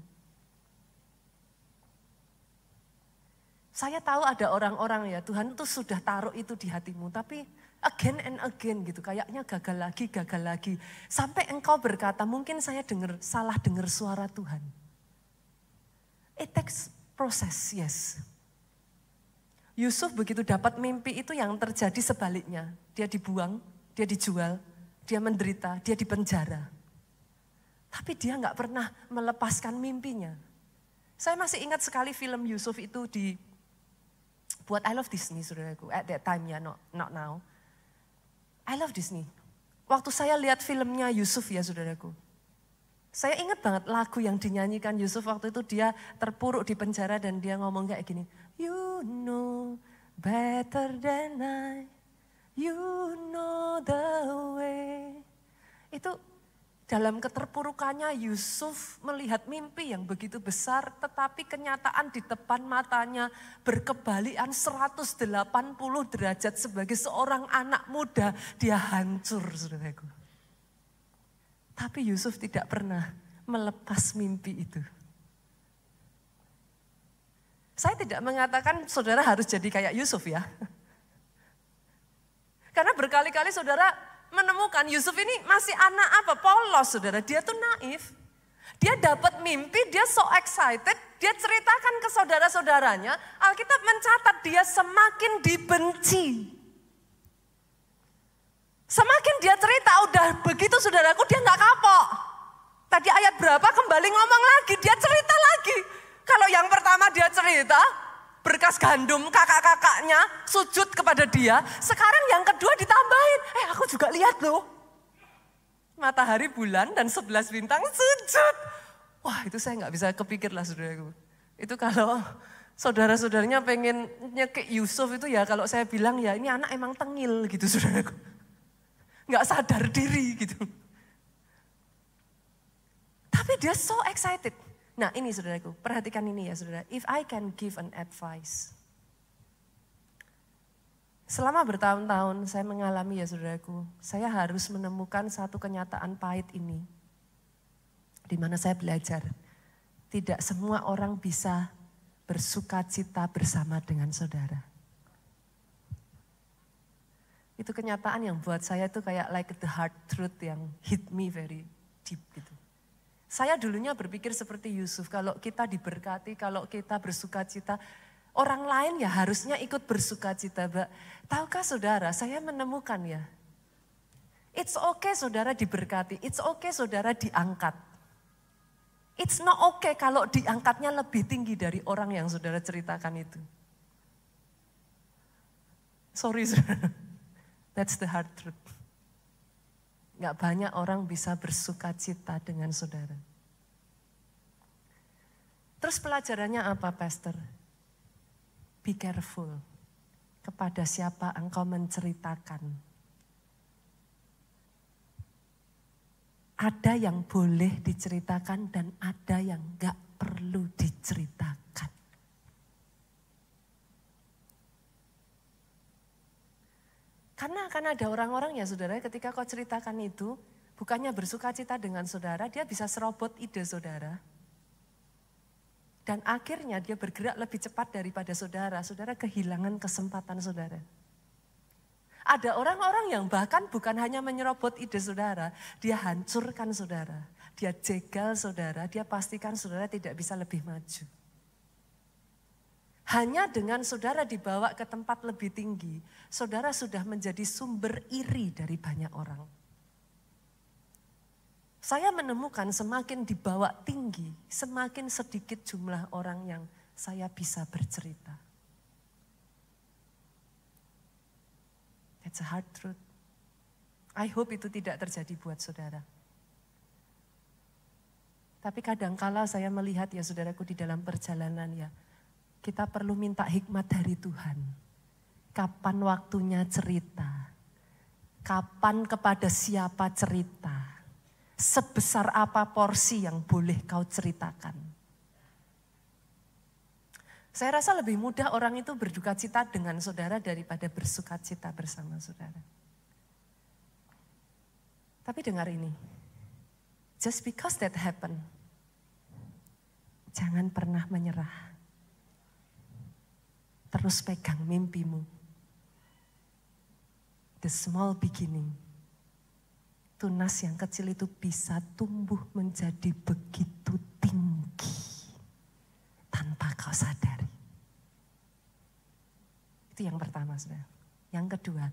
Saya tahu ada orang-orang ya, Tuhan tuh sudah taruh itu di hatimu, tapi again and again gitu, kayaknya gagal lagi. Sampai engkau berkata, mungkin saya salah dengar suara Tuhan. It takes process, yes. Yusuf begitu dapat mimpi itu yang terjadi sebaliknya. Dia dibuang, dia dijual, dia menderita, dia dipenjara. Tapi dia gak pernah melepaskan mimpinya. Saya masih ingat sekali film Yusuf itu buat I Love Disney, saudaraku. At that time ya, not now. I love Disney. Waktu saya lihat filmnya Yusuf ya saudaraku. Saya ingat banget lagu yang dinyanyikan Yusuf waktu itu, dia terpuruk di penjara dan dia ngomong kayak gini. You know better than I, you know the way. Itu dalam keterpurukannya Yusuf melihat mimpi yang begitu besar, tetapi kenyataan di depan matanya berkebalikan 180 derajat. Sebagai seorang anak muda, dia hancur, saudaraku. Tapi Yusuf tidak pernah melepas mimpi itu. Saya tidak mengatakan saudara harus jadi kayak Yusuf ya. Karena berkali-kali saudara menemukan Yusuf ini masih anak polos, saudara. Dia tuh naif. Dia dapat mimpi, dia so excited, dia ceritakan ke saudara-saudaranya. Alkitab mencatat dia semakin dibenci. Semakin dia cerita, udah begitu saudaraku, dia gak kapok. Tadi ayat berapa kembali ngomong lagi, dia cerita lagi. Kalau yang pertama dia cerita, berkas gandum kakak-kakaknya sujud kepada dia. Sekarang yang kedua ditambahin, aku juga lihat loh. Matahari, bulan, dan 11 bintang sujud. Wah itu saya gak bisa kepikir lah saudaraku. Itu kalau saudara-saudaranya pengen nyekik Yusuf itu ya, kalau saya bilang ya ini anak emang tengil gitu saudaraku. Gak sadar diri gitu. Tapi dia so excited. Nah ini saudaraku, perhatikan ini ya saudara. If I can give an advice. Selama bertahun-tahun saya mengalami ya saudaraku, saya harus menemukan satu kenyataan pahit ini. Di mana saya belajar, tidak semua orang bisa bersuka cita bersama dengan saudara. Itu kenyataan yang buat saya itu kayak like the hard truth yang hit me very deep gitu. Saya dulunya berpikir seperti Yusuf, kalau kita diberkati, kalau kita bersuka cita, Orang lain ya harusnya ikut bersuka cita. Tahukah saudara, saya menemukan ya. It's okay saudara diberkati, it's okay saudara diangkat. It's not okay kalau diangkatnya lebih tinggi dari orang yang saudara ceritakan itu. Sorry saudara, that's the hard truth. Gak banyak orang bisa bersuka cita dengan saudara. Terus pelajarannya apa, Pastor? Be careful kepada siapa engkau menceritakan. Ada yang boleh diceritakan dan ada yang gak perlu diceritakan. Karena akan ada orang-orang ya saudara, ketika kau ceritakan itu, bukannya bersuka cita dengan saudara, dia bisa serobot ide saudara. Dan akhirnya dia bergerak lebih cepat daripada saudara. Saudara kehilangan kesempatan saudara. Ada orang-orang yang bahkan bukan hanya menyerobot ide saudara, dia hancurkan saudara. Dia jegal saudara, dia pastikan saudara tidak bisa lebih maju. Hanya dengan saudara dibawa ke tempat lebih tinggi, saudara sudah menjadi sumber iri dari banyak orang. Saya menemukan semakin dibawa tinggi, semakin sedikit jumlah orang yang saya bisa bercerita. That's a hard truth. I hope itu tidak terjadi buat saudara. Tapi kadangkala saya melihat ya saudaraku di dalam perjalanan ya, kita perlu minta hikmat dari Tuhan. Kapan waktunya cerita? Kapan kepada siapa cerita? Sebesar apa porsi yang boleh kau ceritakan? Saya rasa lebih mudah orang itu berduka cita dengan saudara daripada bersuka cita bersama saudara. Tapi dengar ini, just because that happened, jangan pernah menyerah. Terus pegang mimpimu. The small beginning. Tunas yang kecil itu bisa tumbuh menjadi begitu tinggi tanpa kau sadari. Itu yang pertama, saudara. Yang kedua,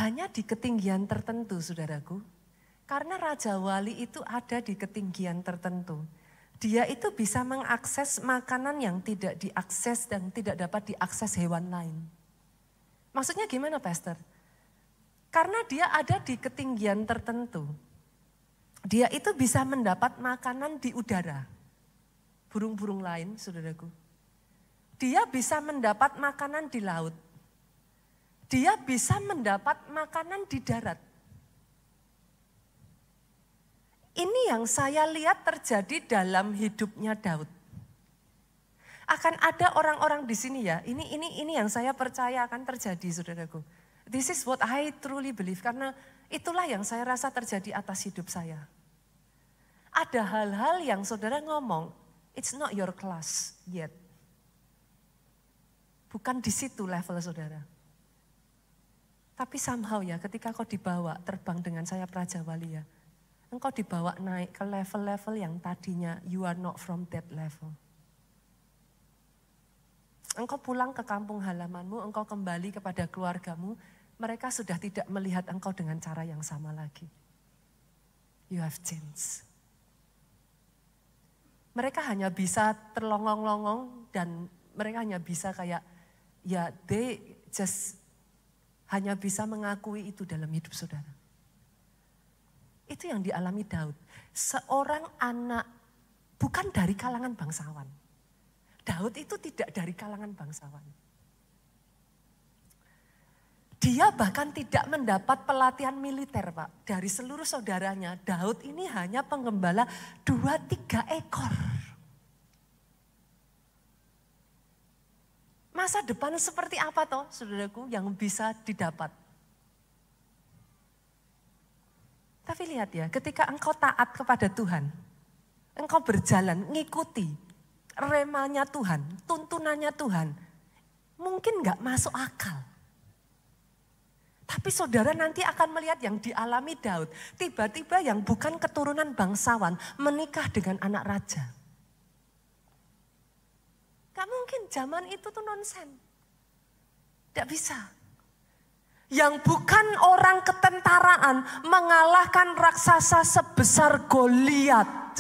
hanya di ketinggian tertentu, saudaraku. Karena Raja Wali itu ada di ketinggian tertentu. Dia itu bisa mengakses makanan yang tidak diakses dan tidak dapat diakses hewan lain. Maksudnya gimana, Pastor? Karena dia ada di ketinggian tertentu. Dia itu bisa mendapat makanan di udara. Burung-burung lain, saudaraku. Dia bisa mendapat makanan di laut. Dia bisa mendapat makanan di darat. Ini yang saya lihat terjadi dalam hidupnya Daud. Akan ada orang-orang di sini ya, ini yang saya percaya akan terjadi, saudaraku. This is what I truly believe, karena itulah yang saya rasa terjadi atas hidup saya. Ada hal-hal yang saudara ngomong, it's not your class yet. Bukan di situ level saudara. Tapi somehow ya, ketika kau dibawa terbang dengan sayap Raja Wali ya, engkau dibawa naik ke level-level yang tadinya you are not from that level. Engkau pulang ke kampung halamanmu, engkau kembali kepada keluargamu, mereka sudah tidak melihat engkau dengan cara yang sama lagi. You have changed. Mereka hanya bisa terlongong-longong dan mereka hanya bisa kayak, ya they just hanya bisa mengakui itu dalam hidup saudara. Itu yang dialami Daud. Seorang anak bukan dari kalangan bangsawan. Daud itu tidak dari kalangan bangsawan. Dia bahkan tidak mendapat pelatihan militer, Pak. Dari seluruh saudaranya, Daud ini hanya penggembala 2-3 ekor. Masa depan seperti apa toh, saudaraku, yang bisa didapat? Tapi lihat ya, ketika engkau taat kepada Tuhan, engkau berjalan, ngikuti remanya Tuhan, tuntunannya Tuhan, mungkin gak masuk akal. Tapi saudara nanti akan melihat yang dialami Daud, tiba-tiba yang bukan keturunan bangsawan menikah dengan anak raja. Gak mungkin, zaman itu tuh nonsen. Gak bisa. Yang bukan orang ketentaraan mengalahkan raksasa sebesar Goliat.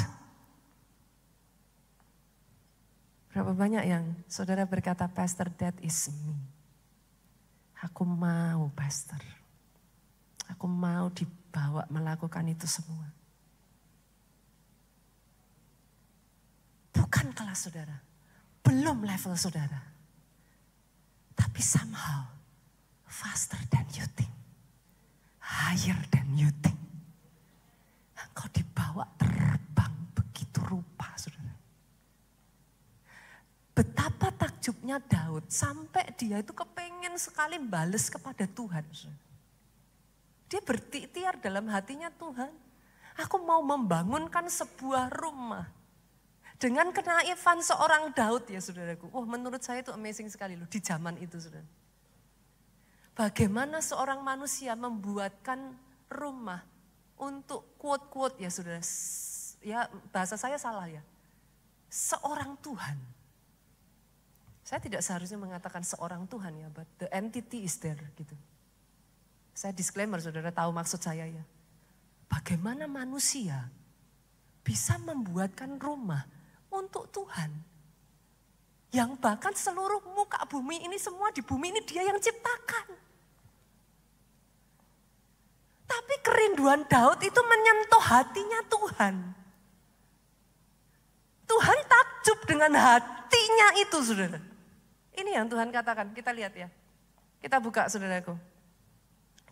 Berapa banyak yang saudara berkata, Pastor, that is me. Aku mau, Pastor. Aku mau dibawa melakukan itu semua. Bukan kelas saudara. Belum level saudara. Tapi somehow faster than you think. Higher than you think. Engkau dibawa terbang begitu rupa saudara. Betapa takjubnya Daud sampai dia itu kepengen sekali bales kepada Tuhan. Dia berikhtiar dalam hatinya, Tuhan, aku mau membangunkan sebuah rumah. Dengan kenaifan seorang Daud ya saudaraku. Wah, menurut saya itu amazing sekali loh di zaman itu saudara. Bagaimana seorang manusia membuatkan rumah untuk quote-quote ya saudara. Ya bahasa saya salah ya. Seorang Tuhan. Saya tidak seharusnya mengatakan seorang Tuhan ya, but the entity is there gitu. Saya disclaimer saudara tahu maksud saya ya. Bagaimana manusia bisa membuatkan rumah untuk Tuhan. Yang bahkan seluruh muka bumi ini semua di bumi ini dia yang ciptakan. Tapi kerinduan Daud itu menyentuh hatinya Tuhan. Tuhan takjub dengan hatinya itu saudara. Ini yang Tuhan katakan, kita lihat ya. Kita buka saudaraku.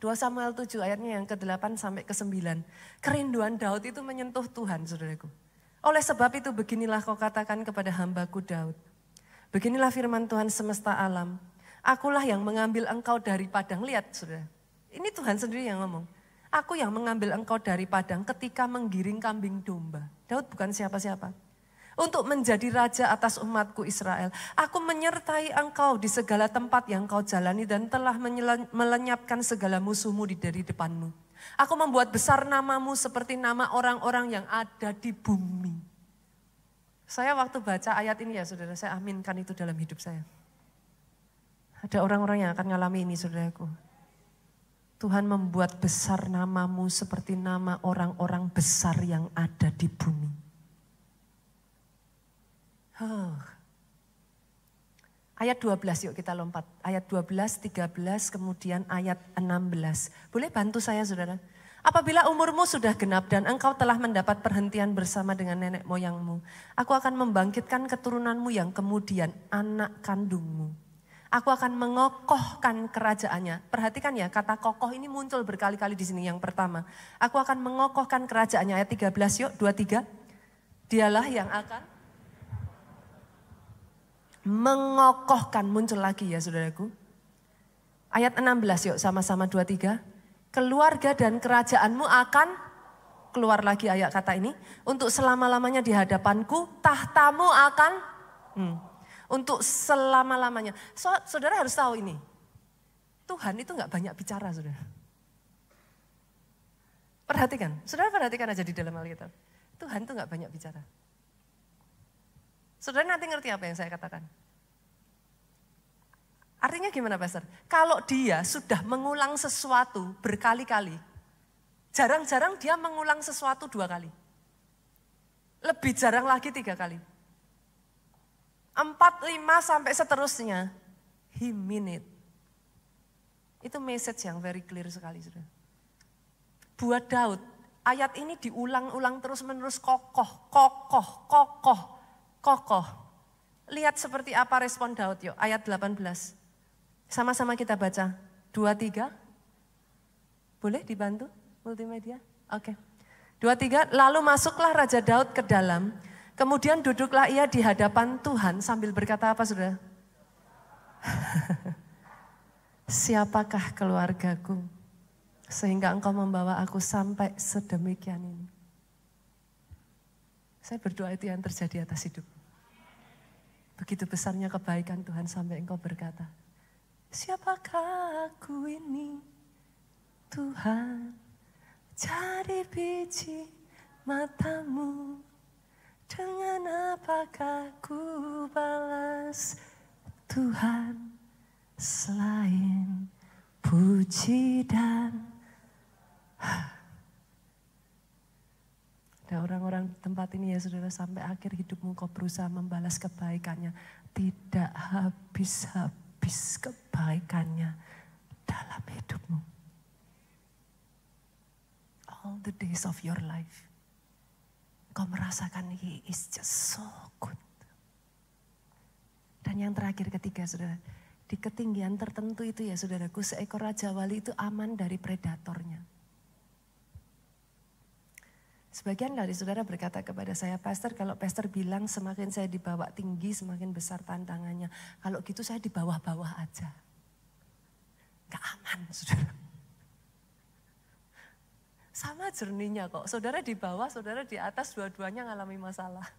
2 Samuel 7 ayatnya yang ke-8 sampai ke-9. Kerinduan Daud itu menyentuh Tuhan saudaraku. Oleh sebab itu beginilah kau katakan kepada hambaku Daud. Beginilah firman Tuhan semesta alam. Akulah yang mengambil engkau dari padang. Lihat saudara, ini Tuhan sendiri yang ngomong. Aku yang mengambil engkau dari padang ketika menggiring kambing domba. Daud bukan siapa-siapa. Untuk menjadi raja atas umatku Israel. Aku menyertai engkau di segala tempat yang kau jalani dan telah melenyapkan segala musuhmu dari depanmu. Aku membuat besar namamu seperti nama orang-orang yang ada di bumi. Saya waktu baca ayat ini ya saudara, saya aminkan itu dalam hidup saya. Ada orang-orang yang akan ngalami ini saudaraku. Tuhan membuat besar namamu seperti nama orang-orang besar yang ada di bumi. Ayat 12 yuk kita lompat. Ayat 12, 13, kemudian ayat 16. Boleh bantu saya saudara? Apabila umurmu sudah genap dan engkau telah mendapat perhentian bersama dengan nenek moyangmu. Aku akan membangkitkan keturunanmu yang kemudian anak kandungmu. Aku akan mengokohkan kerajaannya. Perhatikan ya, kata kokoh ini muncul berkali-kali di sini. Yang pertama, aku akan mengokohkan kerajaannya. Ayat 13 yuk, 23. Dialah yang akan mengokohkan, muncul lagi ya saudaraku. Ayat 16 yuk sama-sama 23. Keluarga dan kerajaanmu akan, keluar lagi ayat kata ini. Untuk selama-lamanya di hadapanku, tahtamu akan, untuk selama-lamanya. Saudara harus tahu ini. Tuhan itu gak banyak bicara saudara. Perhatikan, saudara perhatikan aja di dalam Alkitab. Tuhan itu gak banyak bicara. Saudara nanti ngerti apa yang saya katakan. Artinya gimana Pastor? Kalau dia sudah mengulang sesuatu berkali-kali, jarang-jarang dia mengulang sesuatu 2 kali. Lebih jarang lagi 3 kali. 4, 5 sampai seterusnya. He mean it. Itu message yang very clear sekali saudara. Buat Daud, ayat ini diulang-ulang terus-menerus kokoh, kokoh, kokoh. Kokoh. Lihat seperti apa respon Daud yuk. Ayat 18. Sama-sama kita baca. 2, 3. Boleh dibantu multimedia? Oke. 2, 3. Lalu masuklah Raja Daud ke dalam. Kemudian duduklah ia di hadapan Tuhan sambil berkata apa saudara? Siapakah keluargaku sehingga engkau membawa aku sampai sedemikian ini? Saya berdoa itu yang terjadi atas hidup. Begitu besarnya kebaikan Tuhan sampai engkau berkata, siapakah aku ini Tuhan, jadi biji matamu Dengan apakah ku balas Tuhan selain puji dan ada orang-orang di tempat ini ya saudara, sampai akhir hidupmu kau berusaha membalas kebaikannya. Tidak habis-habis kebaikannya dalam hidupmu. All the days of your life. Kau merasakan he is just so good. Dan yang terakhir ketiga saudara, di ketinggian tertentu itu ya saudaraku, seekor raja wali itu aman dari predatornya. Sebagian dari saudara berkata kepada saya, Pastor, kalau Pastor bilang semakin saya dibawa tinggi, semakin besar tantangannya. Kalau gitu saya di bawah-bawah aja. Gak aman, saudara. Sama jerninya kok, saudara di bawah, saudara di atas, dua-duanya ngalami masalah.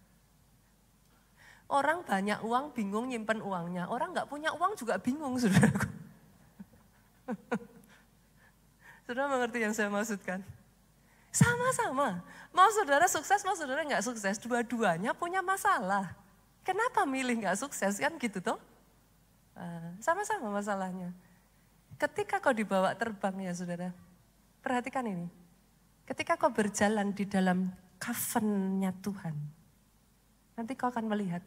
Orang banyak uang, bingung nyimpen uangnya. Orang gak punya uang juga bingung, saudaraku. Saudara mengerti yang saya maksudkan? Sama-sama. Mau saudara sukses, mau saudara nggak sukses, dua-duanya punya masalah. Kenapa milih nggak sukses kan gitu toh? Sama-sama masalahnya. Ketika kau dibawa terbang ya saudara, perhatikan ini. Ketika kau berjalan di dalam covenant-nya Tuhan, nanti kau akan melihat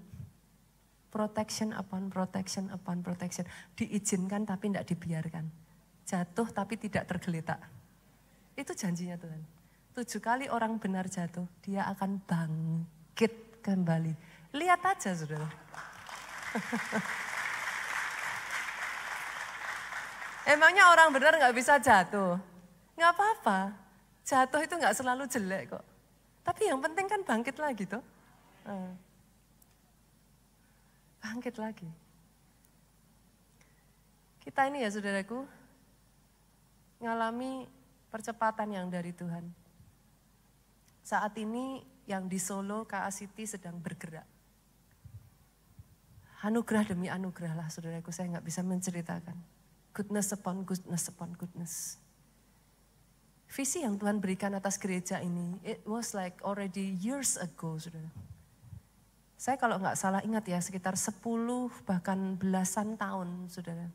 protection upon protection upon protection. Diizinkan tapi tidak dibiarkan. Jatuh tapi tidak tergeletak. Itu janjinya Tuhan. 7 kali orang benar jatuh, dia akan bangkit kembali. Lihat aja saudara. Emangnya orang benar gak bisa jatuh? Gak apa-apa, jatuh itu gak selalu jelek kok. Tapi yang penting kan bangkit lagi toh. Bangkit lagi. Kita ini ya saudaraku, ngalami percepatan yang dari Tuhan. Saat ini yang di Solo, KA City sedang bergerak. Anugerah demi anugerah lah saudaraku, saya nggak bisa menceritakan. Goodness upon goodness upon goodness. Visi yang Tuhan berikan atas gereja ini, it was like already years ago saudara. Saya kalau nggak salah ingat ya, sekitar 10 bahkan belasan tahun saudara.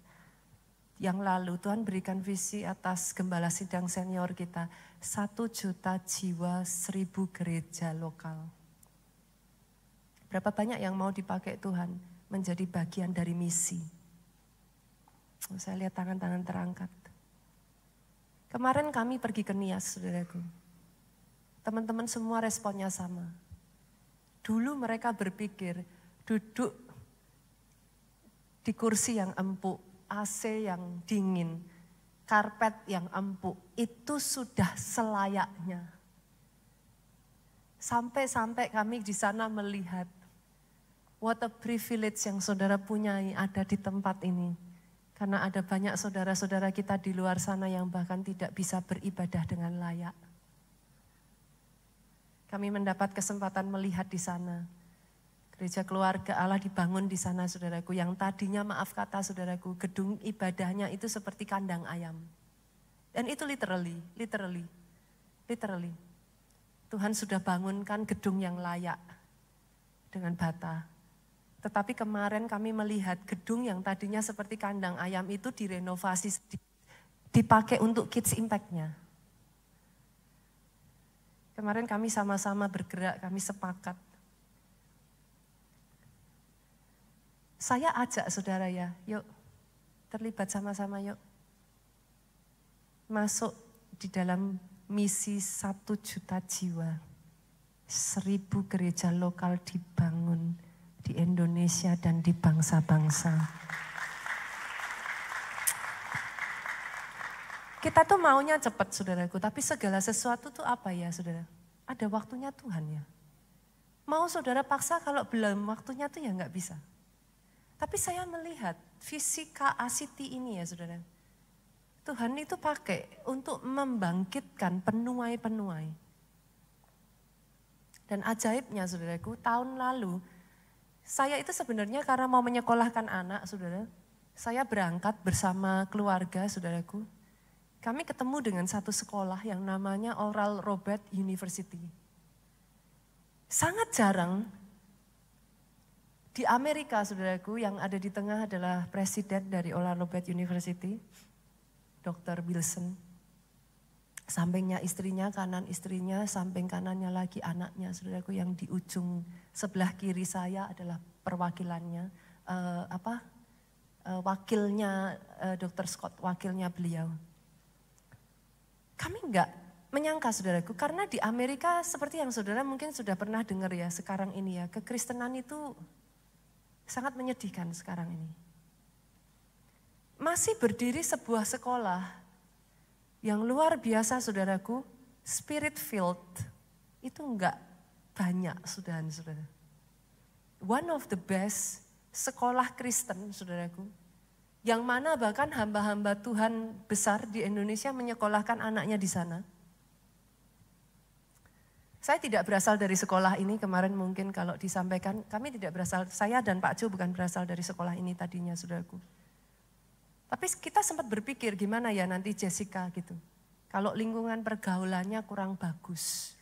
Yang lalu Tuhan berikan visi atas gembala sidang senior kita, 1 juta jiwa, 1000 gereja lokal. Berapa banyak yang mau dipakai Tuhan menjadi bagian dari misi. Saya lihat tangan-tangan terangkat. Kemarin kami pergi ke Nias, saudaraku. Teman-teman semua responnya sama. Dulu mereka berpikir duduk di kursi yang empuk, AC yang dingin, karpet yang empuk, itu sudah selayaknya. Sampai-sampai kami di sana melihat what a privilege yang saudara punyai ada di tempat ini. Karena ada banyak saudara-saudara kita di luar sana yang bahkan tidak bisa beribadah dengan layak. Kami mendapat kesempatan melihat di sana. Gereja Keluarga Allah dibangun di sana saudaraku, yang tadinya maaf kata saudaraku, gedung ibadahnya itu seperti kandang ayam. Dan itu literally. Tuhan sudah bangunkan gedung yang layak dengan bata. Tetapi kemarin kami melihat gedung yang tadinya seperti kandang ayam itu direnovasi, dipakai untuk Kids Impact-nya. Kemarin kami sama-sama bergerak, kami sepakat. Saya ajak saudara ya, yuk terlibat sama-sama yuk. Masuk di dalam misi 1 juta jiwa. 1000 gereja lokal dibangun di Indonesia dan di bangsa-bangsa. Kita tuh maunya cepat saudaraku, tapi segala sesuatu tuh apa ya saudara? Ada waktunya Tuhan ya. Mau saudara paksa kalau belum waktunya tuh ya nggak bisa. Tapi saya melihat visi KA City ini ya saudara. Tuhan itu pakai untuk membangkitkan penuai-penuai. Dan ajaibnya saudaraku, tahun lalu saya itu sebenarnya karena mau menyekolahkan anak saudara. Saya berangkat bersama keluarga saudaraku. Kami ketemu dengan satu sekolah yang namanya Oral Roberts University. Sangat jarang di Amerika, saudaraku, yang ada di tengah adalah presiden dari Oral Roberts University, Dr. Wilson. Sampingnya istrinya, kanan istrinya, samping kanannya lagi anaknya, saudaraku, yang di ujung sebelah kiri saya adalah perwakilannya, wakilnya Dr. Scott, wakilnya beliau. Kami enggak menyangka, saudaraku, karena di Amerika seperti yang saudara mungkin sudah pernah dengar ya sekarang ini ya, kekristenan itu sangat menyedihkan sekarang ini. Masih berdiri sebuah sekolah yang luar biasa, saudaraku, spirit filled, itu enggak banyak, saudara-saudara. One of the best sekolah Kristen, saudaraku, yang mana bahkan hamba-hamba Tuhan besar di Indonesia menyekolahkan anaknya di sana. Saya tidak berasal dari sekolah ini, kemarin mungkin kalau disampaikan, kami tidak berasal, saya dan Pak Jo bukan berasal dari sekolah ini tadinya, saudaraku. Tapi kita sempat berpikir gimana ya nanti Jessica gitu. Kalau lingkungan pergaulannya kurang bagus,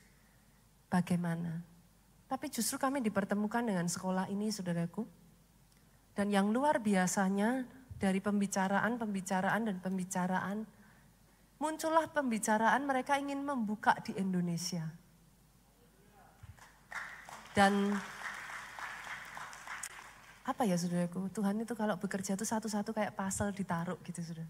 bagaimana? Tapi justru kami dipertemukan dengan sekolah ini, saudaraku. Dan yang luar biasanya dari pembicaraan, muncullah pembicaraan mereka ingin membuka di Indonesia. Dan apa ya, saudaraku, Tuhan itu kalau bekerja itu satu-satu kayak puzzle ditaruh gitu, saudara.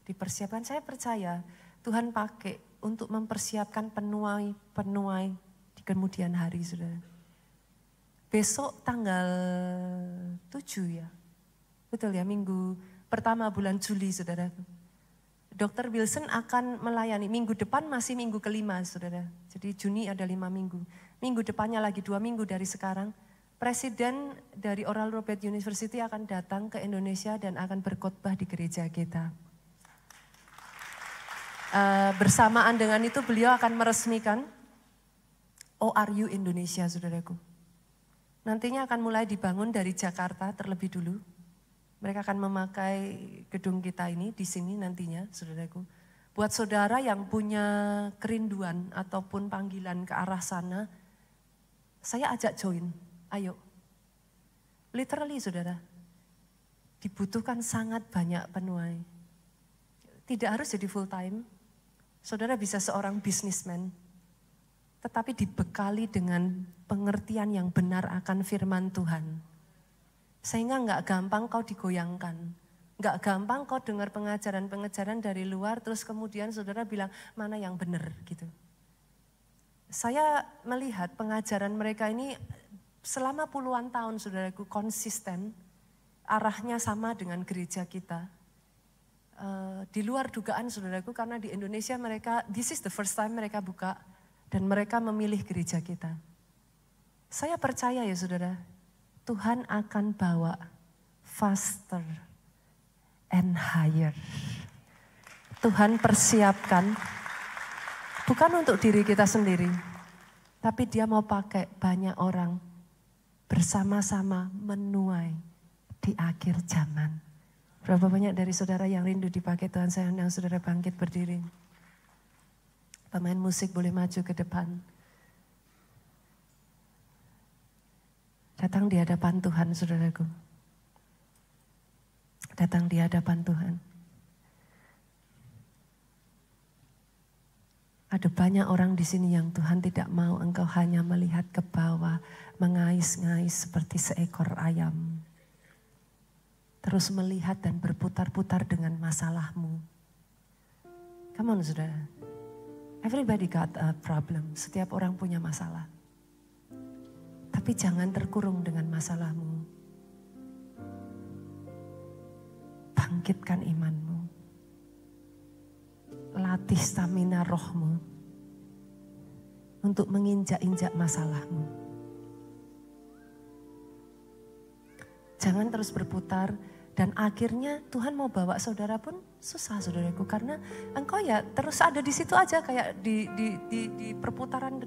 Dipersiapkan, saya percaya Tuhan pakai untuk mempersiapkan penuai di kemudian hari, saudara. Besok tanggal 7 ya, betul ya, minggu pertama bulan Juli, saudara. Dr. Wilson akan melayani, minggu depan masih minggu kelima, saudara. Jadi Juni ada 5 minggu. Minggu depannya lagi 2 minggu dari sekarang. Presiden dari Oral Roberts University akan datang ke Indonesia dan akan berkhotbah di gereja kita. Bersamaan dengan itu beliau akan meresmikan ORU Indonesia, saudaraku. Nantinya akan mulai dibangun dari Jakarta terlebih dulu. Mereka akan memakai gedung kita ini di sini nantinya, saudaraku. Buat saudara yang punya kerinduan ataupun panggilan ke arah sana, saya ajak join. Ayo, literally saudara, dibutuhkan sangat banyak penuai. Tidak harus jadi full time, saudara bisa seorang businessman, tetapi dibekali dengan pengertian yang benar akan firman Tuhan. Sehingga enggak gampang kau digoyangkan, enggak gampang kau dengar pengajaran-pengajaran dari luar, terus kemudian saudara bilang mana yang benar gitu. Saya melihat pengajaran mereka ini selama puluhan tahun, saudaraku, konsisten, arahnya sama dengan gereja kita. Di luar dugaan, saudaraku, karena di Indonesia mereka, this is the first time mereka buka, dan mereka memilih gereja kita. Saya percaya ya saudara, Tuhan akan bawa faster and higher. Tuhan persiapkan, bukan untuk diri kita sendiri, tapi Dia mau pakai banyak orang bersama-sama menuai di akhir zaman. Berapa banyak dari saudara yang rindu dipakai Tuhan? Saya undang saudara bangkit berdiri. Pemain musik boleh maju ke depan. Datang di hadapan Tuhan, saudaraku. Datang di hadapan Tuhan. Ada banyak orang di sini yang Tuhan tidak mau engkau hanya melihat ke bawah, mengais-ngais seperti seekor ayam. Terus melihat dan berputar-putar dengan masalahmu. Come on, saudara. Everybody got a problem. Setiap orang punya masalah. Tapi jangan terkurung dengan masalahmu. Bangkitkan imanmu. Latih stamina rohmu untuk menginjak-injak masalahmu. Jangan terus berputar dan akhirnya Tuhan mau bawa saudara pun susah, saudaraku, karena engkau ya terus ada di situ aja kayak di perputaran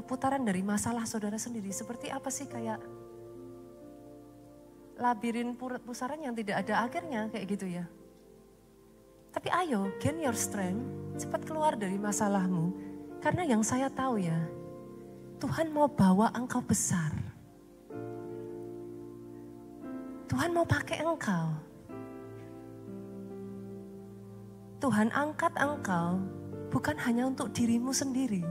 putaran dari masalah saudara sendiri. Seperti apa sih, kayak labirin pusaran yang tidak ada akhirnya kayak gitu ya. Tapi ayo, gain your strength, cepat keluar dari masalahmu. Karena yang saya tahu ya, Tuhan mau bawa engkau besar. Tuhan mau pakai engkau. Tuhan angkat engkau bukan hanya untuk dirimu sendiri.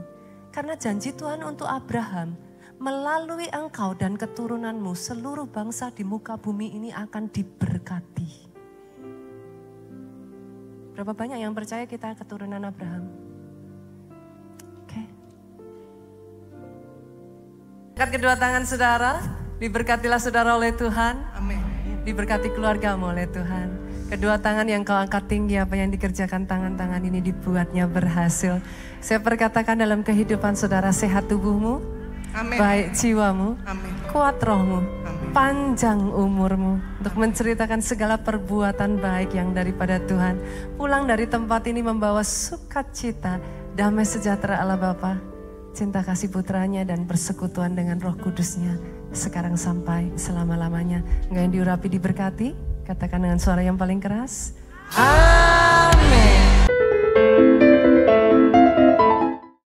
Karena janji Tuhan untuk Abraham, melalui engkau dan keturunanmu seluruh bangsa di muka bumi ini akan diberkati. Berapa banyak yang percaya kita keturunan Abraham? Oke. Angkat kedua tangan saudara, diberkatilah saudara oleh Tuhan. Amin. Diberkati keluargamu oleh Tuhan. Kedua tangan yang kau angkat tinggi, apa yang dikerjakan tangan-tangan ini dibuatnya berhasil. Saya perkatakan dalam kehidupan saudara, sehat tubuhmu, Amin. baik jiwamu, Amin. kuat rohmu, Amin. panjang umurmu, untuk menceritakan segala perbuatan baik yang daripada Tuhan. Pulang dari tempat ini membawa sukacita, damai sejahtera Allah Bapa, cinta kasih putranya dan persekutuan dengan Roh Kudusnya, sekarang sampai selama-lamanya. Enggak yang diurapi diberkati, katakan dengan suara yang paling keras, amin.